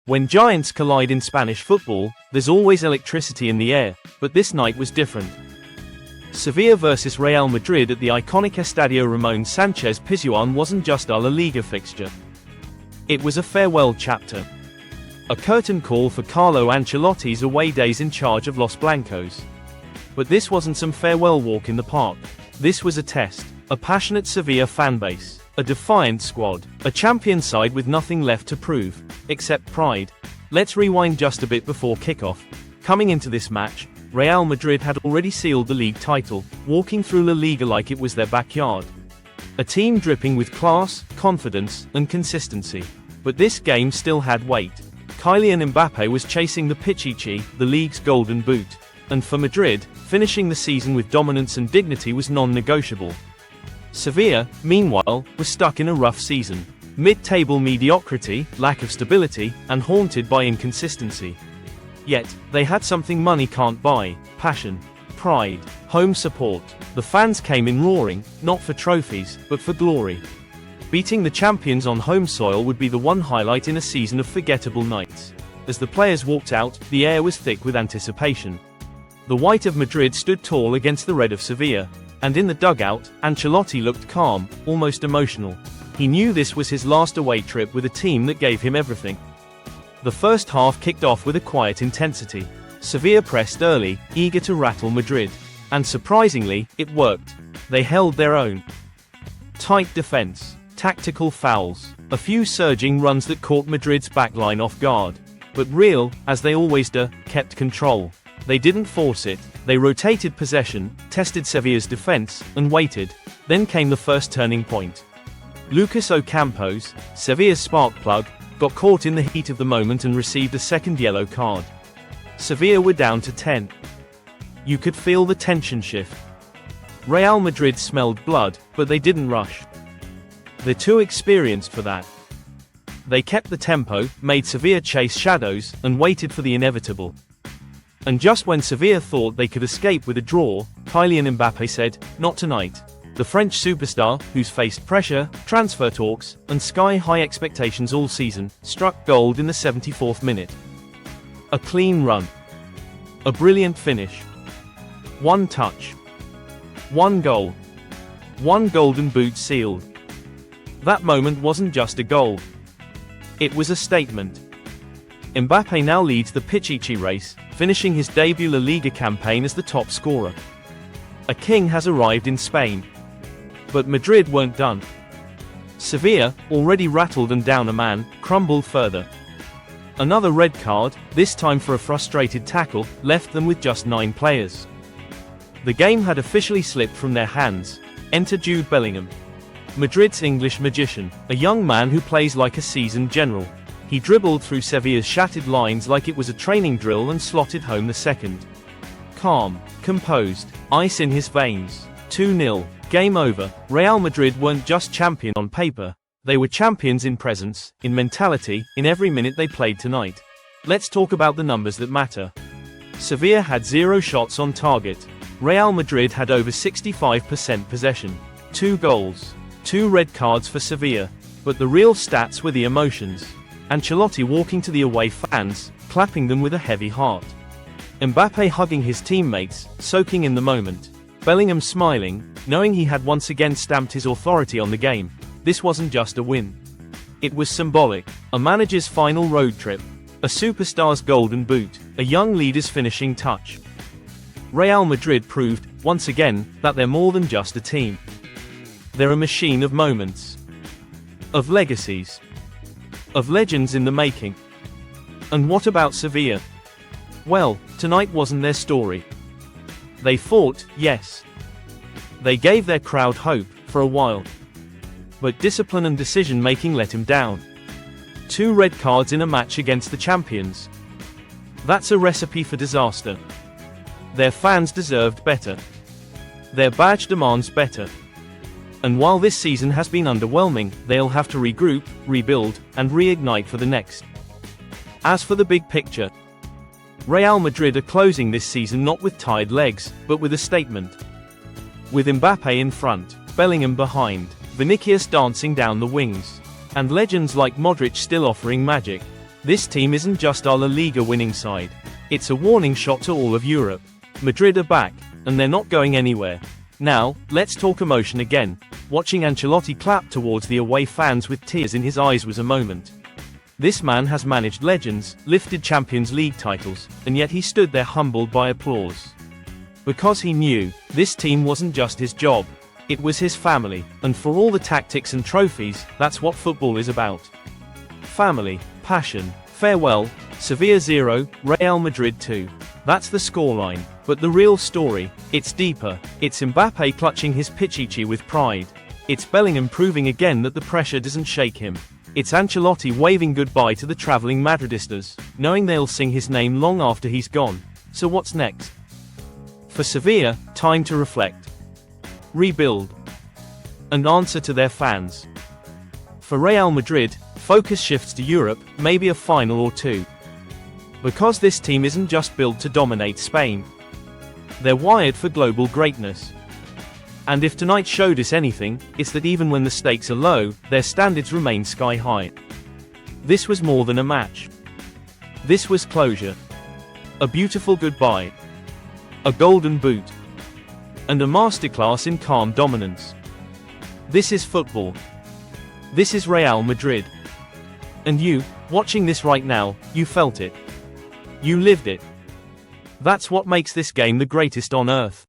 When giants collide in Spanish football, there's always electricity in the air, but this night was different. Sevilla vs Real Madrid at the iconic Estadio Ramón Sánchez Pizjuán wasn't just a La Liga fixture. It was a farewell chapter. A curtain call for Carlo Ancelotti's away days in charge of Los Blancos. But this wasn't some farewell walk in the park. This was a test, a passionate Sevilla fanbase, a defiant squad, a champion side with nothing left to prove, except pride. Let's rewind just a bit before kickoff. Coming into this match, Real Madrid had already sealed the league title, walking through La Liga like it was their backyard. A team dripping with class, confidence, and consistency. But this game still had weight. Kylian Mbappé was chasing the Pichichi, the league's golden boot. And for Madrid, finishing the season with dominance and dignity was non-negotiable. Sevilla, meanwhile, was stuck in a rough season. Mid-table mediocrity, lack of stability, and haunted by inconsistency. Yet, they had something money can't buy: passion, pride, home support. The fans came in roaring, not for trophies, but for glory. Beating the champions on home soil would be the one highlight in a season of forgettable nights. As the players walked out, the air was thick with anticipation. The white of Madrid stood tall against the red of Sevilla. And in the dugout, Ancelotti looked calm, almost emotional. He knew this was his last away trip with a team that gave him everything. The first half kicked off with a quiet intensity. Sevilla pressed early, eager to rattle Madrid. And surprisingly, it worked. They held their own. Tight defense, tactical fouls, a few surging runs that caught Madrid's backline off guard. But Real, as they always do, kept control. They didn't force it, they rotated possession, tested Sevilla's defense, and waited. Then came the first turning point. Lucas Ocampos, Sevilla's spark plug, got caught in the heat of the moment and received a second yellow card. Sevilla were down to 10. You could feel the tension shift. Real Madrid smelled blood, but they didn't rush. They're too experienced for that. They kept the tempo, made Sevilla chase shadows, and waited for the inevitable. And just when Sevilla thought they could escape with a draw, Kylian Mbappé said, "Not tonight." The French superstar, who's faced pressure, transfer talks, and sky-high expectations all season, struck gold in the 74th minute. A clean run. A brilliant finish. One touch. One goal. One golden boot sealed. That moment wasn't just a goal. It was a statement. Mbappé now leads the Pichichi race, finishing his debut La Liga campaign as the top scorer. A king has arrived in Spain. But Madrid weren't done. Sevilla, already rattled and down a man, crumbled further. Another red card, this time for a frustrated tackle, left them with just 9 players. The game had officially slipped from their hands. Enter Jude Bellingham. Madrid's English magician, a young man who plays like a seasoned general. He dribbled through Sevilla's shattered lines like it was a training drill and slotted home the second. Calm, composed, ice in his veins. 2-0. Game over. Real Madrid weren't just champion on paper. They were champions in presence, in mentality, in every minute they played tonight. Let's talk about the numbers that matter. Sevilla had 0 shots on target. Real Madrid had over 65% possession. 2 goals. 2 red cards for Sevilla. But the real stats were the emotions. Ancelotti walking to the away fans, clapping them with a heavy heart. Mbappé hugging his teammates, soaking in the moment. Bellingham smiling, knowing he had once again stamped his authority on the game. This wasn't just a win. It was symbolic. A manager's final road trip. A superstar's golden boot. A young leader's finishing touch. Real Madrid proved, once again, that they're more than just a team. They're a machine of moments. Of legacies. Of legends in the making. And what about Sevilla? Well, tonight wasn't their story. They fought, yes. They gave their crowd hope, for a while. But discipline and decision-making let him down. 2 red cards in a match against the champions. That's a recipe for disaster. Their fans deserved better. Their badge demands better. And while this season has been underwhelming, they'll have to regroup, rebuild, and reignite for the next. As for the big picture, Real Madrid are closing this season not with tired legs, but with a statement. With Mbappé in front, Bellingham behind, Vinicius dancing down the wings, and legends like Modric still offering magic, This team isn't just our La Liga winning side. It's a warning shot to all of Europe. Madrid are back, and they're not going anywhere. Now, let's talk emotion again. Watching Ancelotti clap towards the away fans with tears in his eyes was a moment. This man has managed legends, lifted Champions League titles, and yet he stood there humbled by applause. Because he knew, this team wasn't just his job. It was his family, and for all the tactics and trophies, that's what football is about. Family, passion, farewell, Sevilla 0, Real Madrid 2. That's the scoreline, but the real story, it's deeper. It's Mbappé clutching his Pichichi with pride. It's Bellingham proving again that the pressure doesn't shake him. It's Ancelotti waving goodbye to the travelling Madridistas, knowing they'll sing his name long after he's gone. So what's next? For Sevilla, time to reflect, rebuild, and answer to their fans. For Real Madrid, focus shifts to Europe, maybe a final or two. Because this team isn't just built to dominate Spain. They're wired for global greatness. And if tonight showed us anything, it's that even when the stakes are low, their standards remain sky high. This was more than a match. This was closure. A beautiful goodbye. A golden boot. And a masterclass in calm dominance. This is football. This is Real Madrid. And you, watching this right now, you felt it. You lived it. That's what makes this game the greatest on earth.